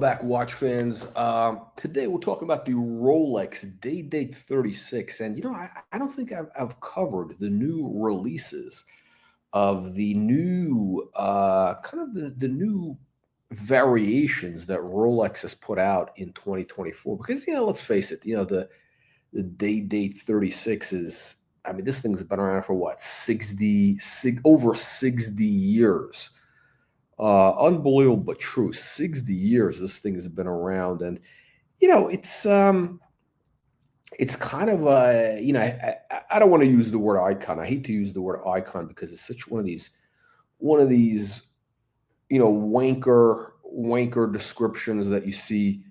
back, watch fans. Today we're talking about the Rolex Day Date 36, and I don't think I've covered the new releases of the new kind of the new variations that Rolex has put out in 2024. Because let's face it, the Day Date 36 is, I mean, this thing's been around for what, over 60 years. Unbelievable but true. 60 years this thing has been around, and it's kind of I don't want to use the word icon. I hate to use the word icon because it's such one of these wanker descriptions that you see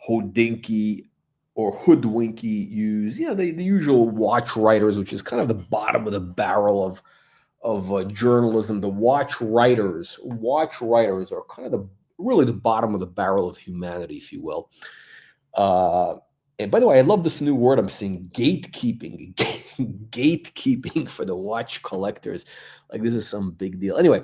Hodinky or Hoodwinky use. The usual watch writers, which is kind of the bottom of the barrel of journalism. The watch writers are kind of really the bottom of the barrel of humanity, if you will. And by the way, I love this new word I'm seeing, gatekeeping. Gatekeeping for the watch collectors. Like this is some big deal. Anyway,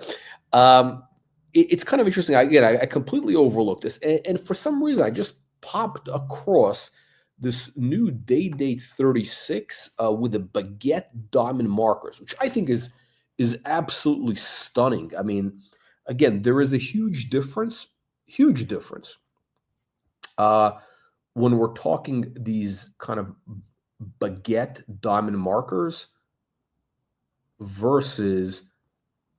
it's kind of interesting. I completely overlooked this. And for some reason, I just popped across this new Day Date 36 with the baguette diamond markers, which I think is absolutely stunning. I mean, again, there is a huge difference when we're talking these kind of baguette diamond markers versus,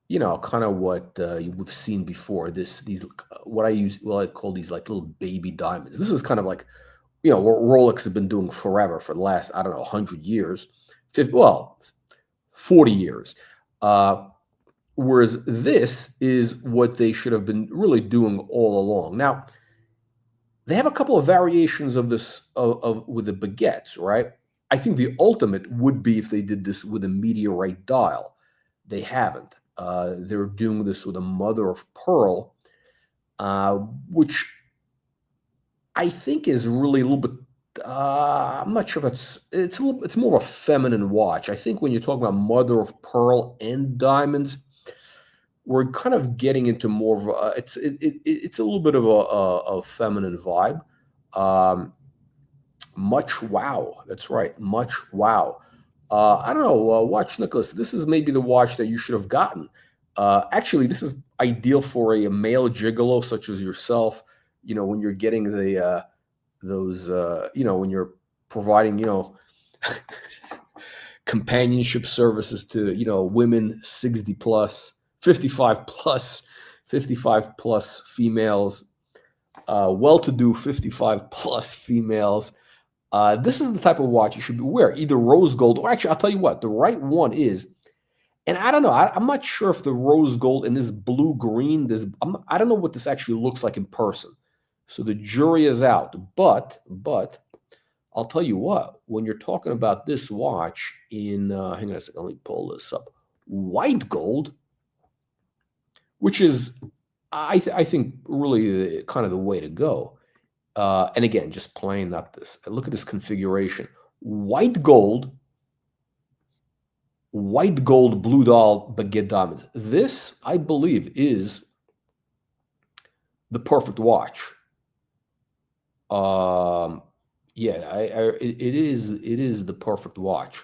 kind of what we've seen before. These what I call these like little baby diamonds. This is kind of like, what Rolex has been doing forever for the last, I don't know, 100 years, 40 years. Whereas this is what they should have been really doing all along. Now, they have a couple of variations of this with the baguettes, right? I think the ultimate would be if they did this with a meteorite dial. They haven't. They're doing this with a mother of pearl, which I think is really a little bit. I'm not sure if it's more of a feminine watch. I think when you're talking about mother of pearl and diamonds, we're kind of getting into more of a, it's a little bit of a feminine vibe. Much wow, that's right, much wow. I don't know, watch Nicholas. This is maybe the watch that you should have gotten. Actually, this is ideal for a male gigolo such as yourself. When you're getting the those, when you're providing, companionship services to, women 60 plus, 55 plus females, well-to-do 55 plus females. This is the type of watch you should be wearing, either rose gold, or actually, I'll tell you what, the right one is, and I don't know, I'm not sure if the rose gold and this blue green, I don't know what this actually looks like in person. So the jury is out, but I'll tell you what, when you're talking about this watch in, hang on a second, let me pull this up, white gold, which is, I think, really kind of the way to go. And again, just plain, not this. Look at this configuration. White gold, blue dial, baguette diamonds. This, I believe, is the perfect watch. It is the perfect watch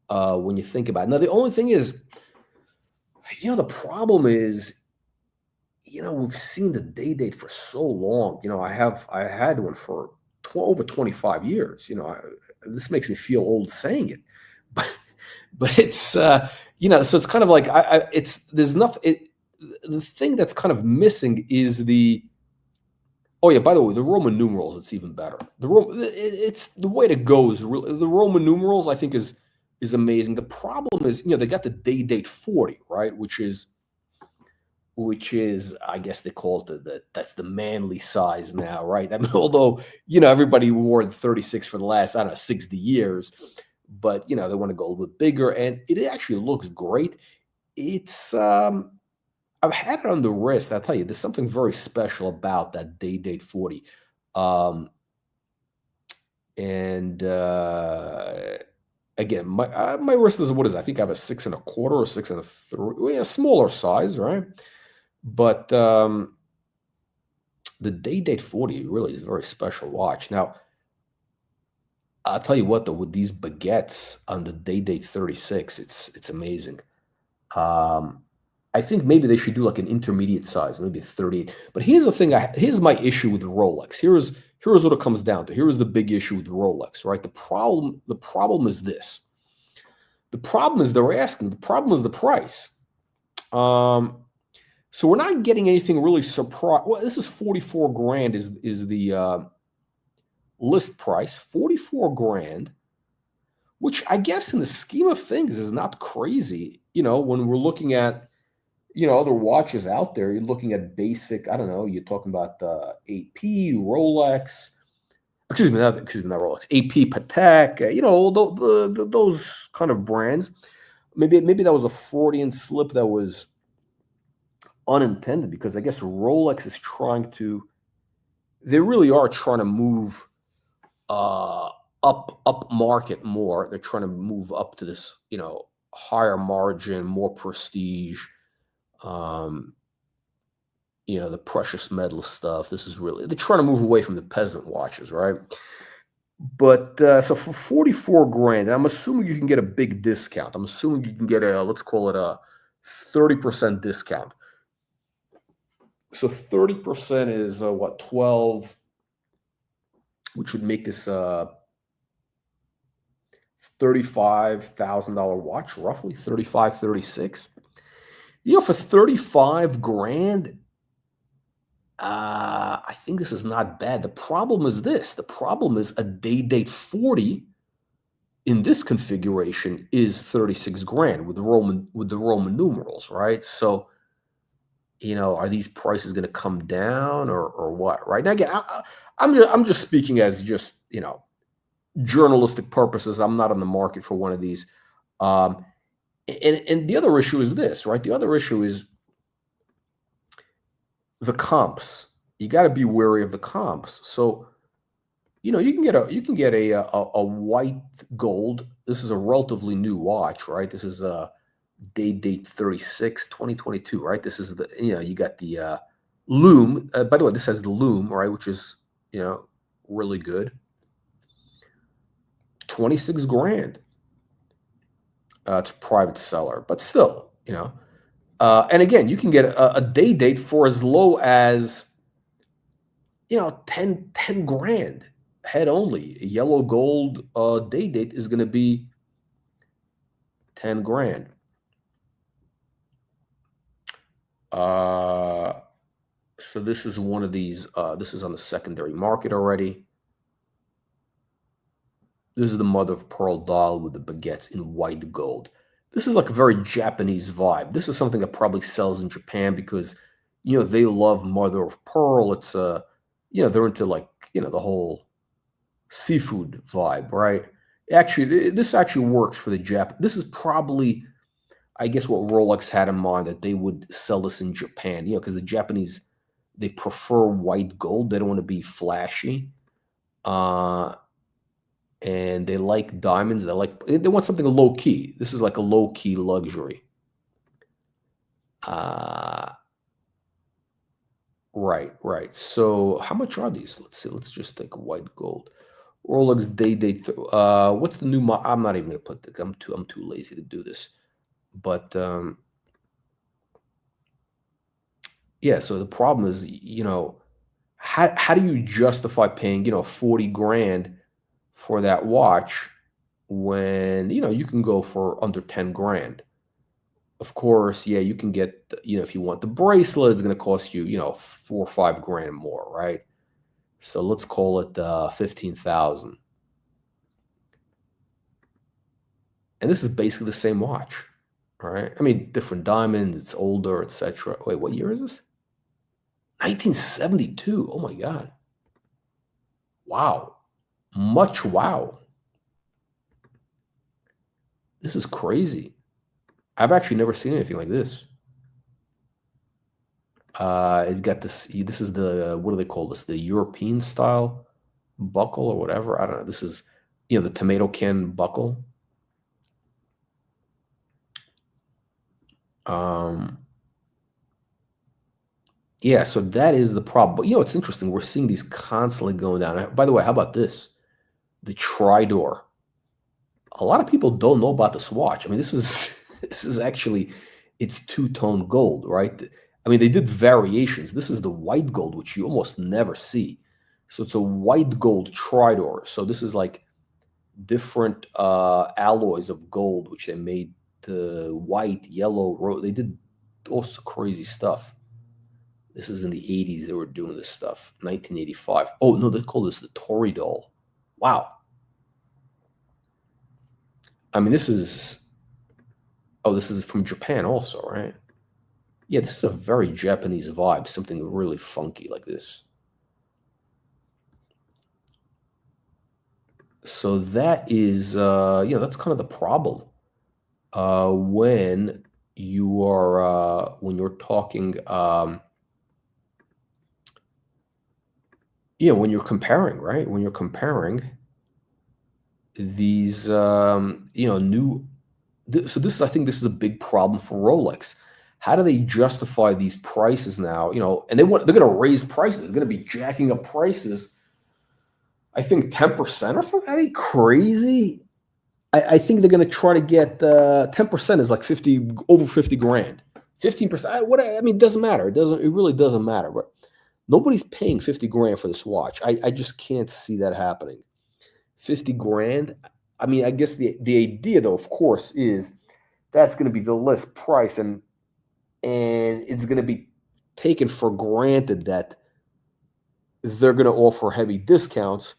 when you think about it. Now, the only thing is, the problem is, we've seen the Day Date for so long. I had one for over 25 years. This makes me feel old saying it, but it's so it's kind of like there's nothing. The thing that's kind of missing is the. Oh yeah, by the way, the Roman numerals, it's even better. It's the way to go is really, the Roman numerals, I think, is amazing. The problem is, they got the Day Date 40, right? Which is, I guess they call it that's the manly size now, right? I mean, although, everybody wore the 36 for the last, I don't know, 60 years, but, they want to go a little bit bigger, and it actually looks great. It's, I've had it on the wrist. I'll tell you, there's something very special about that Day Date 40. Again, my wrist is, what is it? I think I have a 6 1/4 or 6 1/3, a smaller size, right? But The Day-Date 40 really is a very special watch. Now, I'll tell you what, though, with these baguettes on the Day-Date 36, it's amazing. Um, I think maybe they should do like an intermediate size, maybe a 38. But here's the thing. Here's my issue with Rolex. Here's what it comes down to. Here's the big issue with Rolex, right? The problem is this. The problem is they're asking. The problem is the price. Um, so we're not getting anything really surprise. Well, this is 44 grand is the list price. 44 grand, which I guess in the scheme of things is not crazy. When we're looking at other watches out there, you're looking at basic, I don't know, you're talking about AP, Rolex, not Rolex, AP, Patek, those kind of brands. Maybe that was a Freudian slip that was unintended, because I guess Rolex is they really are trying to move up market more. They're trying to move up to this, higher margin, more prestige. The precious metal stuff. They're trying to move away from the peasant watches, right? But so for 44 grand, and I'm assuming you can get a big discount. I'm assuming you can get let's call it a 30% discount. So 30% is what, 12, which would make this $35,000 watch, roughly 35, 36. For 35 grand, I think this is not bad. The problem is this. The problem is a Day-Date 40 in this configuration is 36 grand with the Roman numerals, right? So, are these prices going to come down or what? Right now, again, I'm just speaking as just journalistic purposes. I'm not on the market for one of these. And the other issue is this, right? The other issue is the comps. You got to be wary of the comps. So, you can get a white gold. This is a relatively new watch, right? This is a Day-Date 36, 2022, right? This is you got the lume. By the way, this has the lume, right, which is really good. 26 grand. It's a private seller, but still, and again, you can get a Day-Date for as low as 10 grand head only. A yellow gold Day-Date is going to be 10 grand. So this is one of these. This is on the secondary market already. This is the mother of pearl dial with the baguettes in white gold. This is like a very Japanese vibe. This is something that probably sells in Japan because, they love mother of pearl. It's they're into like, the whole seafood vibe, right? Actually, this actually works for the Jap. This is probably, I guess, what Rolex had in mind, that they would sell this in Japan, because the Japanese, they prefer white gold. They don't want to be flashy. And they like diamonds. They want something low key. This is like a low key luxury. Right. So how much are these? Let's see. Let's just take white gold. Rolex Day-Date. What's the new model? I'm not even gonna put the. I'm too lazy to do this. But yeah. So the problem is, how do you justify paying 40 grand for that watch when you can go for under 10 grand? Of course, yeah, you can get if you want the bracelet, it's going to cost you 4 or 5 grand more, right? So let's call it 15,000, and this is basically the same watch, all right? I mean, different diamonds, it's older, etc. Wait, what year is this? 1972. Oh my god! Wow, wow. This is crazy. I've actually never seen anything like this. It's got this. This is the, what do they call this? The European style buckle or whatever. I don't know. This is, the tomato can buckle. Yeah, so that is the problem. But it's interesting. We're seeing these constantly going down. By the way, how about this? The Tridor. A lot of people don't know about this watch. I mean, this is this is actually it's two-tone gold, right? I mean, they did variations. This is the white gold, which you almost never see. So it's a white gold Tridor. So this is like different alloys of gold, which they made the white, yellow, they did also crazy stuff. This is in the 80s they were doing this stuff. 1985. Oh, no, they call this the Toridol. Wow. I mean, this is from Japan also, right? Yeah, this is a very Japanese vibe, something really funky like this. So that is, that's kind of the problem when you're talking, when you're comparing, right? When you're comparing these, new. So this, I think, this is a big problem for Rolex. How do they justify these prices now? And they're going to raise prices. They're going to be jacking up prices. I think 10% or something. Are they crazy? I think they're going to try to get 10% is like over 50 grand. 15%. I mean, it doesn't matter. It really doesn't matter. But nobody's paying 50 grand for this watch. I just can't see that happening. 50 grand. I mean, I guess the idea, though, of course, is that's going to be the list price, and it's going to be taken for granted that they're going to offer heavy discounts,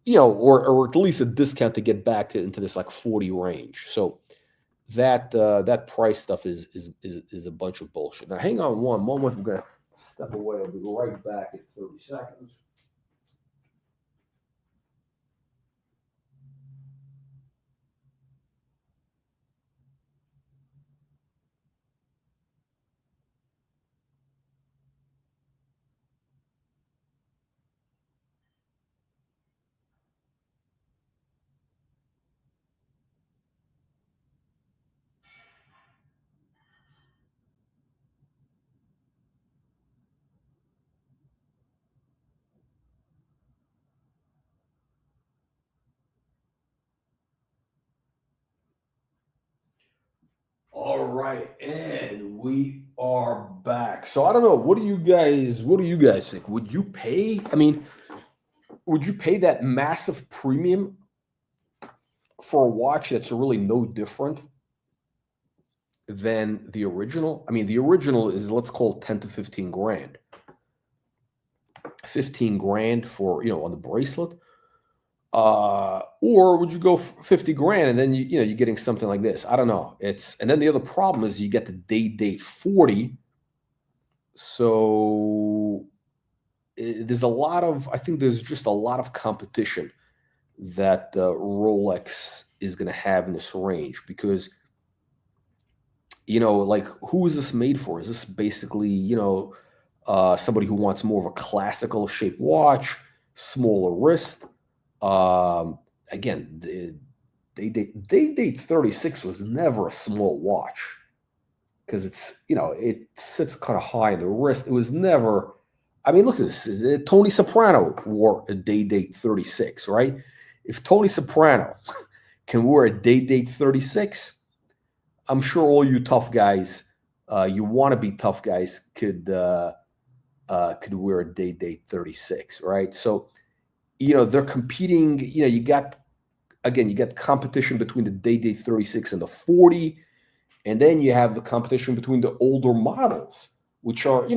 or at least a discount to get back into this like 40 range. So that price stuff is a bunch of bullshit. Now, hang on one moment. I'm going to step away. I'll be right back in 30 seconds. All right, and we are back. So I don't know. What do you guys think? Would you pay? I mean, would you pay that massive premium for a watch that's really no different than the original? I mean, the original is, let's call it 10 to 15 grand. 15 grand for, on the bracelet. Or would you go 50 grand and then you're getting something like this? I don't know. And then the other problem is you get the date 40. So I think there's just a lot of competition that Rolex is going to have in this range, because like, who is this made for? Is this basically somebody who wants more of a classical shaped watch, smaller wrist? Again, the date 36 was never a small watch, because it sits kind of high in the wrist. It was never. I mean, look at this. Tony Soprano wore a date 36, right? If Tony Soprano can wear a date 36, I'm sure all you tough guys, you want to be tough guys, could wear a date 36, right? So, they're competing. You got competition between the date 36 and the 40, and then you have the competition between the older models, which are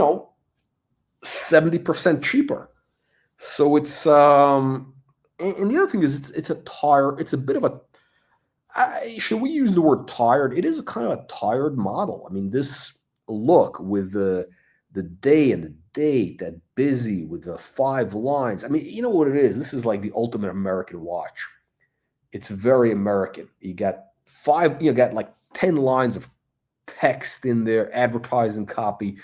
70% cheaper. So it's and the other thing is it's a tired. It's a bit of a. Should we use the word tired? It is a kind of a tired model. I mean, this look with the day and the date, that busy with the 5 lines. I mean, you know what it is? This is like the ultimate American watch. It's very American. You got like 10 lines of text in there, advertising copy,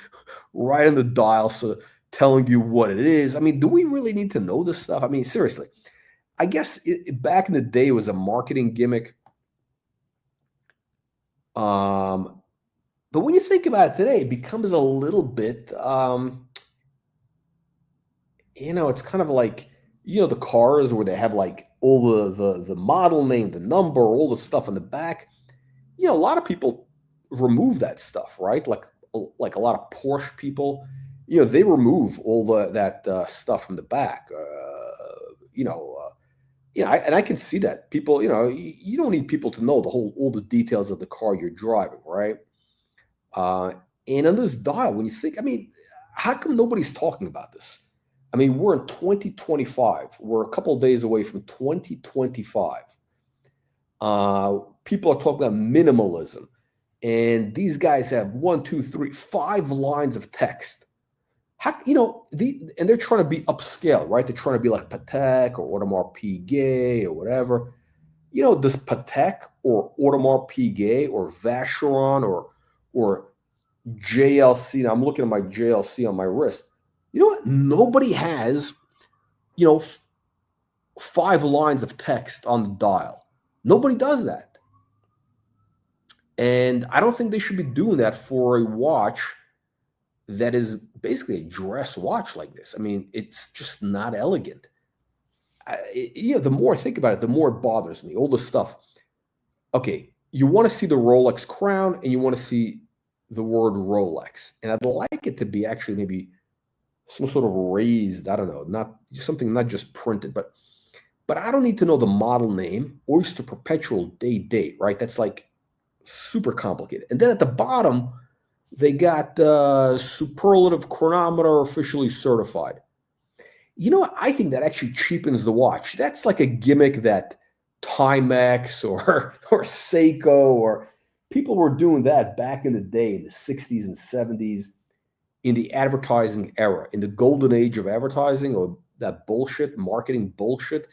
right on the dial, so telling you what it is. I mean, do we really need to know this stuff? I mean, seriously. I guess back in the day, it was a marketing gimmick. But But when you think about it today, it becomes a little bit, it's kind of like, the cars where they have like all the model name, the number, all the stuff in the back. A lot of people remove that stuff, right? Like a lot of Porsche people, they remove all that stuff from the back. And I can see that people, you don't need people to know all the details of the car you're driving, right? Uh, and on this dial, when you think, I mean, how come nobody's talking about this? I mean, we're in 2025. We're a couple of days away from 2025. People are talking about minimalism, and these guys have 1, 2, 3, 5 lines of text. How, and they're trying to be upscale, right? They're trying to be like Patek or Audemars Piguet or whatever. Does Patek or Audemars Piguet or Vacheron or JLC? Now I'm looking at my JLC on my wrist. You know what? Nobody has, 5 lines of text on the dial. Nobody does that. And I don't think they should be doing that for a watch that is basically a dress watch like this. I mean, it's just not elegant. The more I think about it, the more it bothers me. All this stuff. Okay, you want to see the Rolex crown and you want to see the word Rolex. And I'd like it to be actually maybe some sort of raised, I don't know, not just printed, but I don't need to know the model name, Oyster Perpetual date, right? That's like super complicated. And then at the bottom, they got superlative chronometer officially certified. I think that actually cheapens the watch. That's like a gimmick that Timex or Seiko or people were doing that back in the day in the 60s and 70s in the advertising era, in the golden age of advertising or that bullshit, marketing bullshit.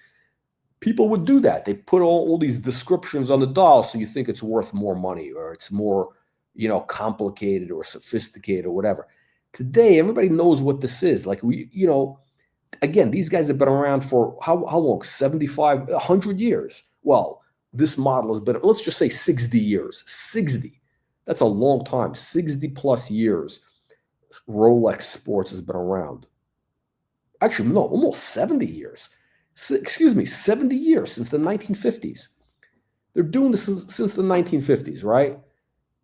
People would do that. They put all these descriptions on the dial so you think it's worth more money or it's more, complicated or sophisticated or whatever. Today, everybody knows what this is. Like again, these guys have been around for how long? 75, 100 years. Well, this model has been, let's just say 60 years. 60. That's a long time. 60 plus years. Rolex Sports has been around. Actually, no, almost 70 years. 70 years since the 1950s. They're doing this since the 1950s, right?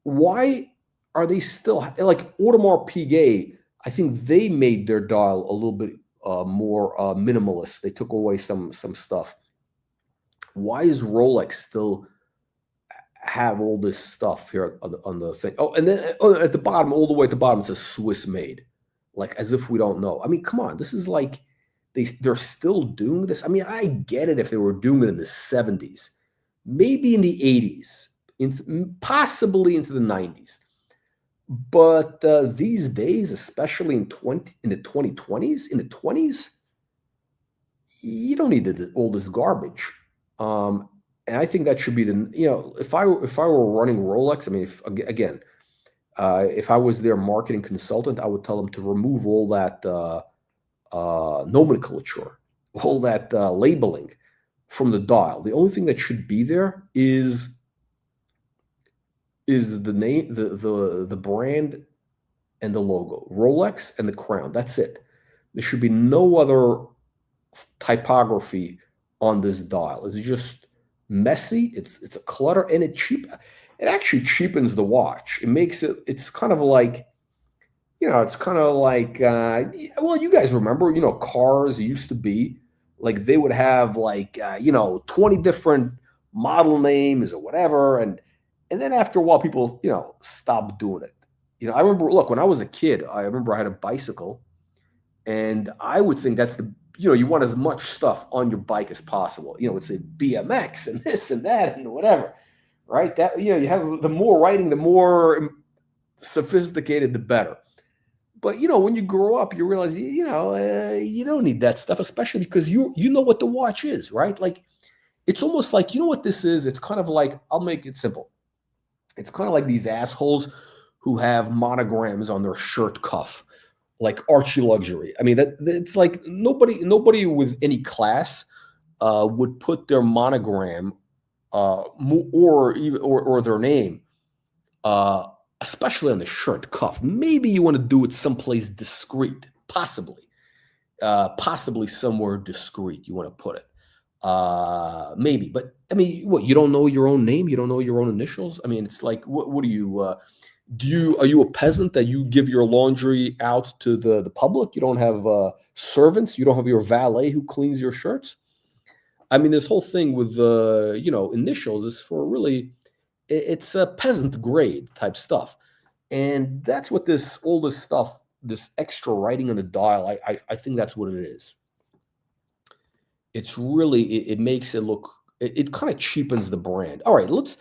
Why are they still like Audemars Piguet? I think they made their dial a little bit more minimalist. They took away some stuff. Why is Rolex still have all this stuff here on the thing? Oh, and then at the bottom, all the way at the bottom, it says Swiss made, like as if we don't know. I mean, come on, this is like they're still doing this. I mean, I get it if they were doing it in the 70s, maybe in the 80s, possibly into the 90s. But these days, especially in the 2020s, you don't need all this garbage. And I think that should be if I were running Rolex, I mean, if I was their marketing consultant, I would tell them to remove all that nomenclature, all that labeling from the dial. The only thing that should be there is the name, the brand, and the logo, Rolex and the crown. That's it. There should be no other typography on this dial. It's just messy. It's a clutter, and it actually cheapens the watch. It makes it. It's kind of like, it's kind of like, well, you guys remember, cars used to be like they would have like 20 different model names or whatever, and then after a while, people stopped doing it. I remember, look, when I was a kid, I remember I had a bicycle, and I would think that's you want as much stuff on your bike as possible. It's a BMX and this and that and whatever, right? That, you have the more writing, the more sophisticated, the better. But, when you grow up, you realize, you don't need that stuff, especially because you know what the watch is, right? Like, it's almost like, you know what this is? It's kind of like, I'll make it simple. It's kind of like these assholes who have monograms on their shirt cuff, like Archie Luxury. I mean, it's like nobody with any class would put their monogram or their name especially on the shirt cuff. Maybe you want to do it someplace discreet, possibly. Possibly somewhere discreet you want to put it. Maybe, but I mean, what, you don't know your own name? You don't know your own initials? I mean, it's like, what do you, are you a peasant that you give your laundry out to the public? You don't have servants? You don't have your valet who cleans your shirts? I mean, this whole thing with, initials is for really, it's a peasant grade type stuff. And that's what all this stuff, this extra writing on the dial, I think that's what it is. It's really, it makes it look, it kind of cheapens the brand. All right, let's,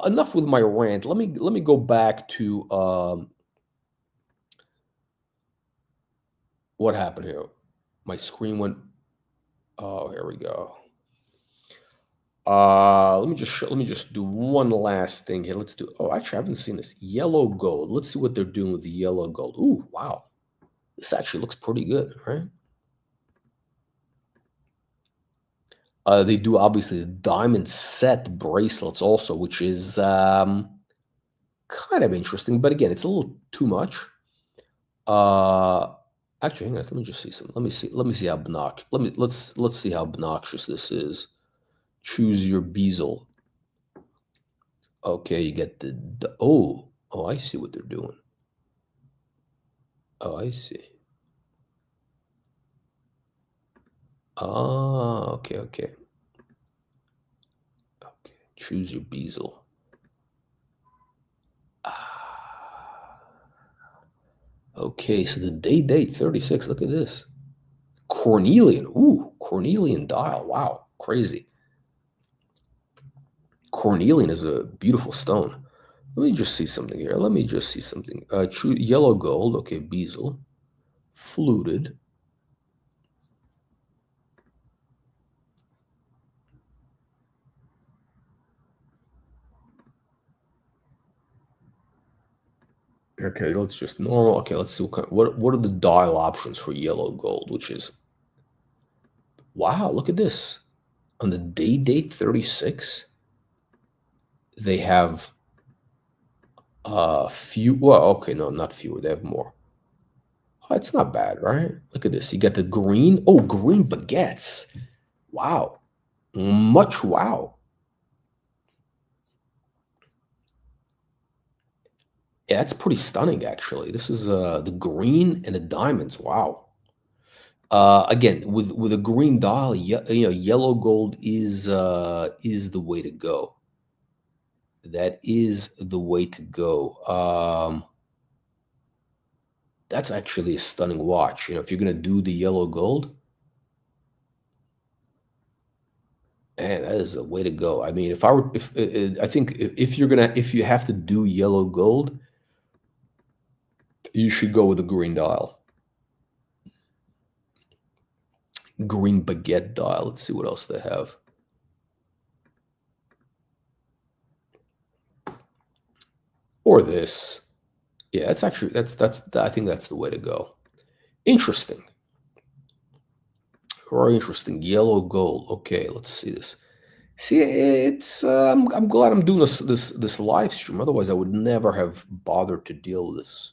enough with my rant. Let me go back to, what happened here? My screen went, oh, here we go. Let me just do one last thing here. Let's do, oh, actually, I haven't seen this yellow gold. Let's see what they're doing with the yellow gold. Ooh, wow. This actually looks pretty good, right? They do obviously the diamond set bracelets also, which is kind of interesting, but again, it's a little too much. Actually, hang on, let me just see some. Let me see how obnoxious. Let's see how obnoxious this is. Choose your bezel. Okay, you get the oh, I see what they're doing. Oh, I see. Ah, okay. Okay, choose your bezel. Okay, so the date 36. Look at this. Cornelian. Ooh, Cornelian dial. Wow, crazy. Cornelian is a beautiful stone. Let me just see something here. True yellow gold. Okay, bezel. Fluted. Okay, let's just normal. Okay, let's see what are the dial options for yellow gold, which is, wow, look at this. On the date 36, they have few, well, okay, no, not fewer, they have more. Oh, it's not bad, right? Look at this. You got the green. Oh, green baguettes. Wow. Wow. Yeah, that's pretty stunning, actually. This is the green and the diamonds. Wow. Again, with a green dial, yellow gold is the way to go. That is the way to go. That's actually a stunning watch. If you're gonna do the yellow gold, man, that is a way to go. I mean, if I think if you have to do yellow gold, you should go with a green dial. Green baguette dial. Let's see what else they have. Or this. Yeah, that's actually I think that's the way to go. Interesting. Very interesting. Yellow gold. Okay, let's see this. See, it's I'm glad I'm doing this live stream. Otherwise, I would never have bothered to deal with this.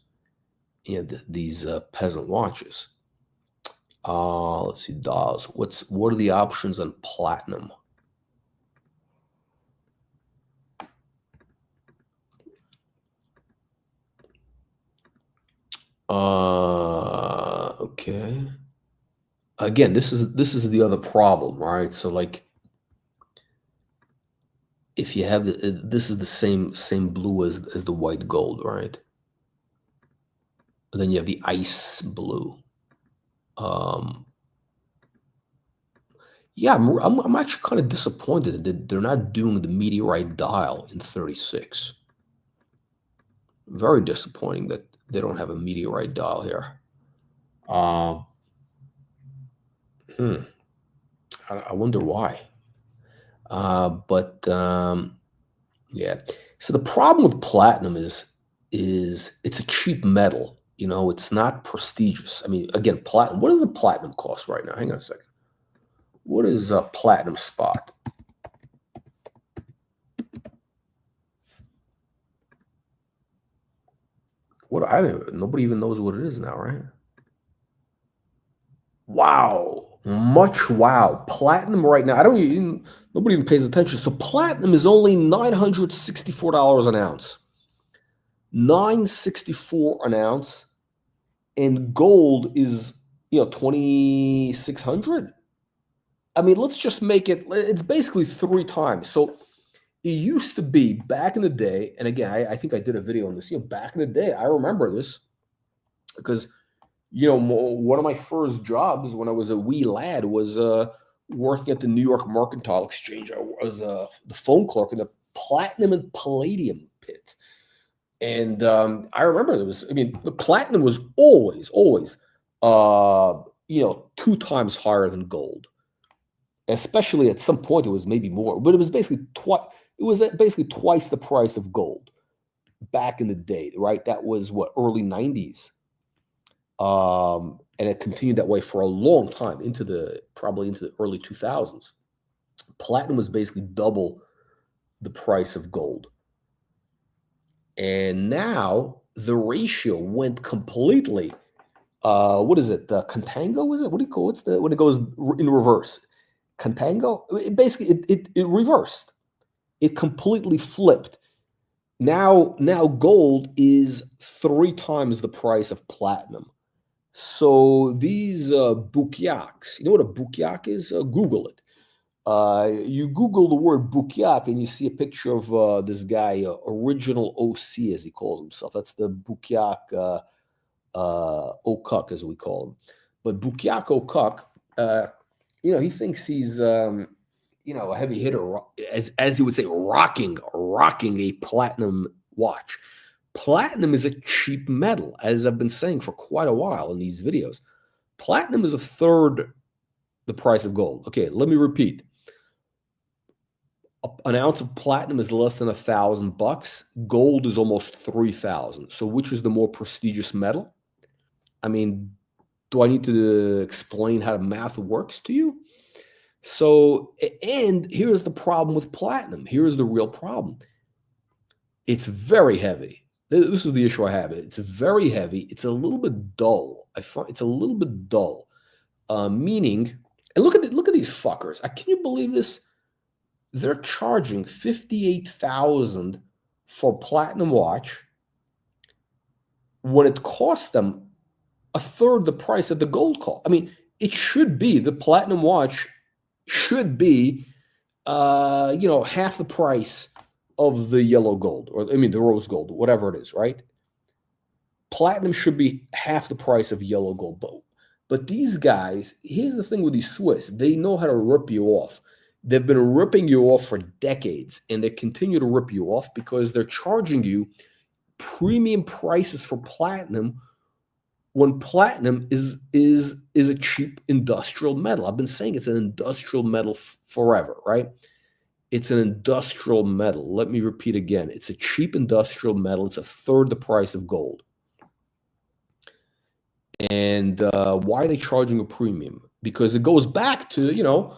These peasant watches. Let's see, dials. What are the options on platinum? Okay. Again, this is the other problem, right? So like, if you have this is the same blue as the white gold, right? And then you have the ice blue. Yeah, I'm actually kind of disappointed that they're not doing the meteorite dial in 36. Very disappointing that they don't have a meteorite dial here. I wonder why. But yeah. So the problem with platinum is it's a cheap metal. It's not prestigious. I mean, again, platinum. What does a platinum cost right now? Hang on a second. What is a platinum spot? What I don't. Nobody even knows what it is now, right? Wow. Much wow. Platinum right now. I don't even, nobody even pays attention. So platinum is only $964 an ounce. $964 an ounce. And gold is, 2,600. I mean, let's just make it's basically 3 times. So it used to be back in the day, and again, I think I did a video on this. Back in the day, I remember this because one of my first jobs when I was a wee lad was working at the New York Mercantile Exchange. I was the phone clerk in the platinum and palladium pit. And I remember the platinum was always, 2 times higher than gold. Especially at some point, it was maybe more, but it was basically twice the price of gold back in the day, right? That was what, early 90s. And it continued that way for a long time, probably into the early 2000s. Platinum was basically double the price of gold. And now the ratio went completely, what is it? Contango, is it? What do you call it? When it goes in reverse? Contango? It reversed. It completely flipped. Now gold is 3 times the price of platinum. So these buchiachs, you know what a buchiach is? Google it. You Google the word buchiach and you see a picture of this guy, Original OC, as he calls himself. That's the buchiach Okuk, as we call him. But buchiach Okuk, he thinks he's, a heavy hitter, as he would say, rocking a platinum watch. Platinum is a cheap metal, as I've been saying for quite a while in these videos. Platinum is a third the price of gold. Okay, let me repeat. An ounce of platinum is less than $1,000. Gold is almost 3,000. So which is the more prestigious metal? I mean, do I need to explain how the math works to you? So, and here's the problem with platinum. Here's the real problem. It's very heavy. This is the issue I have. It's very heavy. It's a little bit dull. I find it's a little bit dull. Meaning, and look at these fuckers. Can you believe this? They're charging $58,000 for a platinum watch when it costs them a third the price of the gold cost. I mean, it should be, the platinum watch should be, half the price of the yellow gold, or the rose gold, whatever it is, right? Platinum should be half the price of yellow gold. But these guys, here's the thing with these Swiss, they know how to rip you off. They've been ripping you off for decades, and they continue to rip you off because they're charging you premium prices for platinum when platinum is a cheap industrial metal. I've been saying it's an industrial metal forever, right? It's an industrial metal. Let me repeat again. It's a cheap industrial metal. It's a third the price of gold. And why are they charging a premium? Because it goes back to,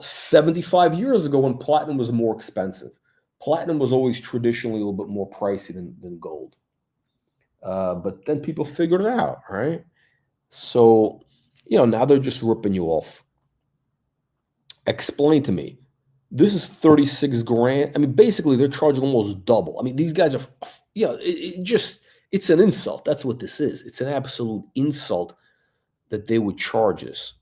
75 years ago when platinum was more expensive. Platinum was always traditionally a little bit more pricey than gold. But then people figured it out, right? So, now they're just ripping you off. Explain to me. This is 36 grand. I mean, basically, they're charging almost double. I mean, these guys are, it's an insult. That's what this is. It's an absolute insult that they would charge us.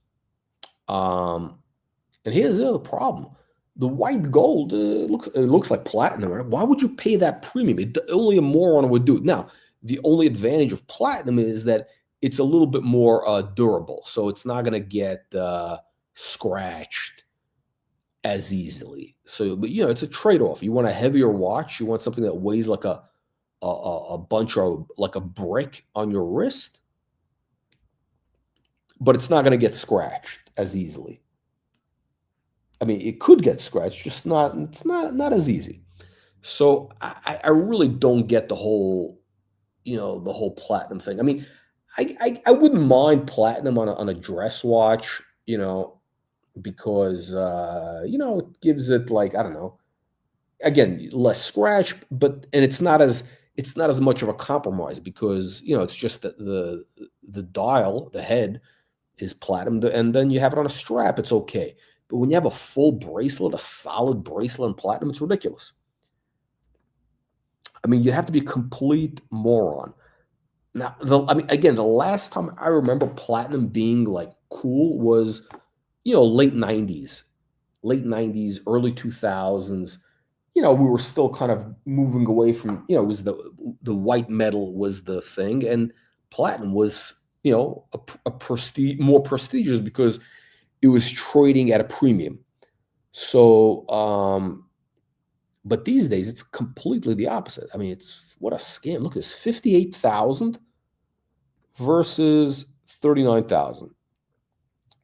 And here's the other problem. The white gold, it looks like platinum, right? Why would you pay that premium? Only a moron would do it. Now, the only advantage of platinum is that it's a little bit more durable. So it's not going to get scratched as easily. So, but it's a trade-off. You want a heavier watch. You want something that weighs like a bunch of, like a brick on your wrist, but it's not going to get scratched as easily. I mean, it could get scratched, just it's not as easy. So I really don't get the whole, the whole platinum thing. I mean, I wouldn't mind platinum on a dress watch, because, it gives it, like, I don't know, again, less scratch, and it's not as it's not as much of a compromise because, it's just that the dial, the head is platinum, and then you have it on a strap, it's okay. But when you have a full bracelet, a solid bracelet in platinum, it's ridiculous. I mean, you have to be a complete moron. Now, again, the last time I remember platinum being like cool was, late 90s, early 2000s. We were still kind of moving away from, it was the white metal was the thing, and platinum was, a more prestigious because it was trading at a premium. So, but these days it's completely the opposite. I mean, what a scam. Look at this, 58,000 versus 39,000.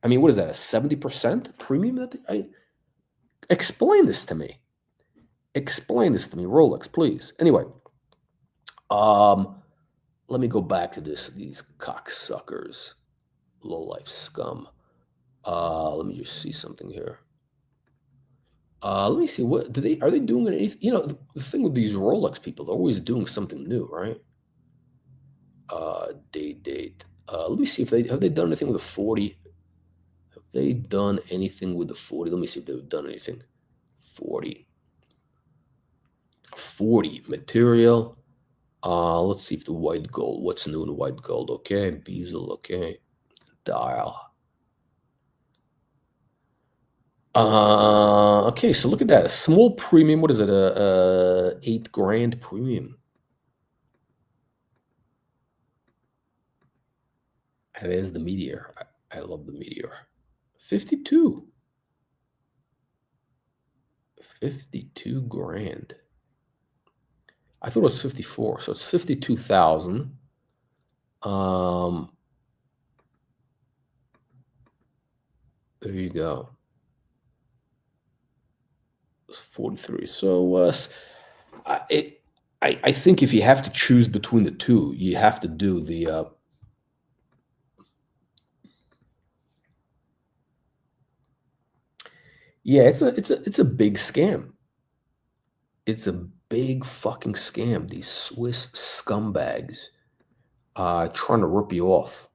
I mean, what is that, a 70% premium? Explain this to me. Explain this to me, Rolex, please. Anyway, let me go back to these cocksuckers, low-life scum. Let me just see something here. Let me see, are they doing anything? The thing with these Rolex people, they're always doing something new, right? Date. Let me see if have they done anything with the 40? Have they done anything with the 40? Let me see if they've done anything. 40 material. Let's see if the white gold, what's new in the white gold? Okay, bezel, okay. Dial. Okay, so look at that. A small premium, what is it? A $8,000 premium. And there's the Meteor. I love the Meteor. 52. 52 grand. I thought it was 54, so it's 52,000. There you go. 43. So I think if you have to choose between the two, you have to do the yeah, it's a big scam. It's a big fucking scam. These Swiss scumbags trying to rip you off.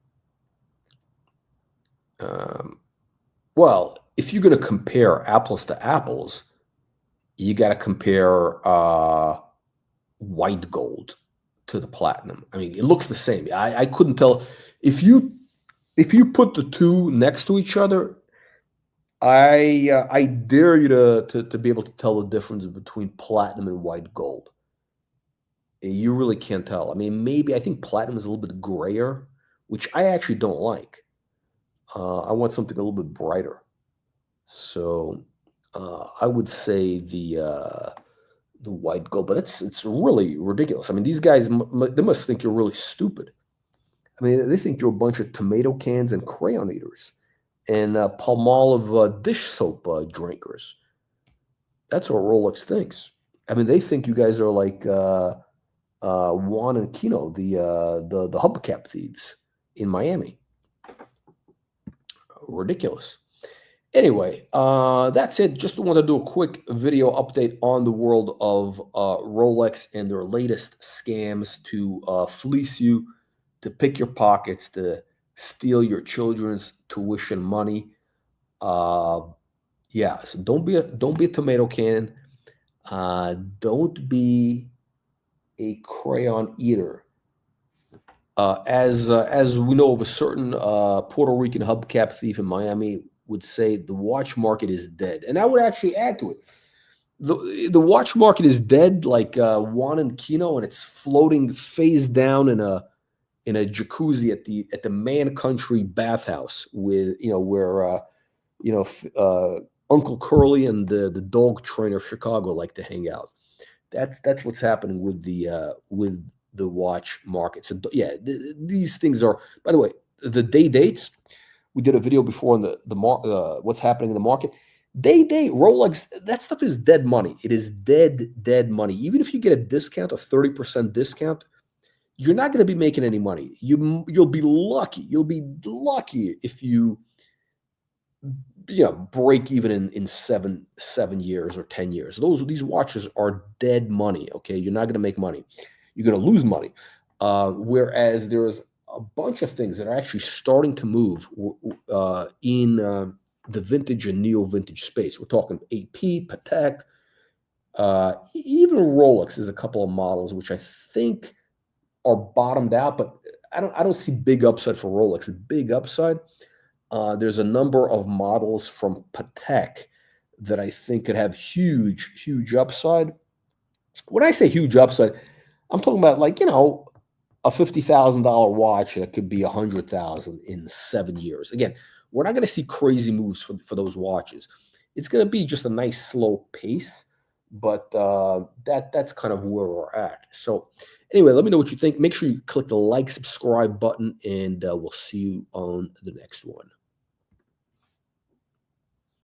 Well, if you're going to compare apples to apples, you got to compare white gold to the platinum. I mean, it looks the same. I couldn't tell if you put the two next to each other. I dare you to be able to tell the difference between platinum and white gold. You really can't tell. I mean, maybe I think platinum is a little bit grayer, which I actually don't like. I want something a little bit brighter. So I would say the white gold, but it's really ridiculous. I mean, these guys they must think you're really stupid. I mean, they think you're a bunch of tomato cans and crayon eaters and Palmolive dish soap drinkers. That's what Rolex thinks. I mean, they think you guys are like Juan and Kino, the hubcap thieves in Miami. Ridiculous. Anyway, that's it. Just want to do a quick video update on the world of Rolex and their latest scams to fleece you, to pick your pockets, to steal your children's tuition money. Yeah, so don't be a tomato can. Don't be a crayon eater. As we know of a certain Puerto Rican hubcap thief in Miami would say, the watch market is dead. And I would actually add to it. The watch market is dead like Juan and Kino, and it's floating face down in a jacuzzi at the Man Country bathhouse with where Uncle Curly and the dog trainer of Chicago like to hang out. That's what's happening with the watch market. So yeah, these things are, by the way, the day dates. We did a video before on what's happening in the market. Day date Rolex, that stuff is dead money. It is dead money. Even if you get a discount, a 30% discount, you're not going to be making any money. You'll be lucky. You'll be lucky if you break even in 7 years or 10 years. These watches are dead money. Okay, you're not going to make money. you're going to lose money. Whereas there's a bunch of things that are actually starting to move in the vintage and neo-vintage space. We're talking AP, Patek, even Rolex is a couple of models which I think are bottomed out, but I don't see big upside for Rolex. A big upside. There's a number of models from Patek that I think could have huge upside. When I say huge upside, I'm talking about, like, a $50,000 watch that could be $100,000 in 7 years. Again, we're not going to see crazy moves for those watches. It's going to be just a nice slow pace, but that's kind of where we're at. So anyway, let me know what you think. Make sure you click the like, subscribe button, and we'll see you on the next one.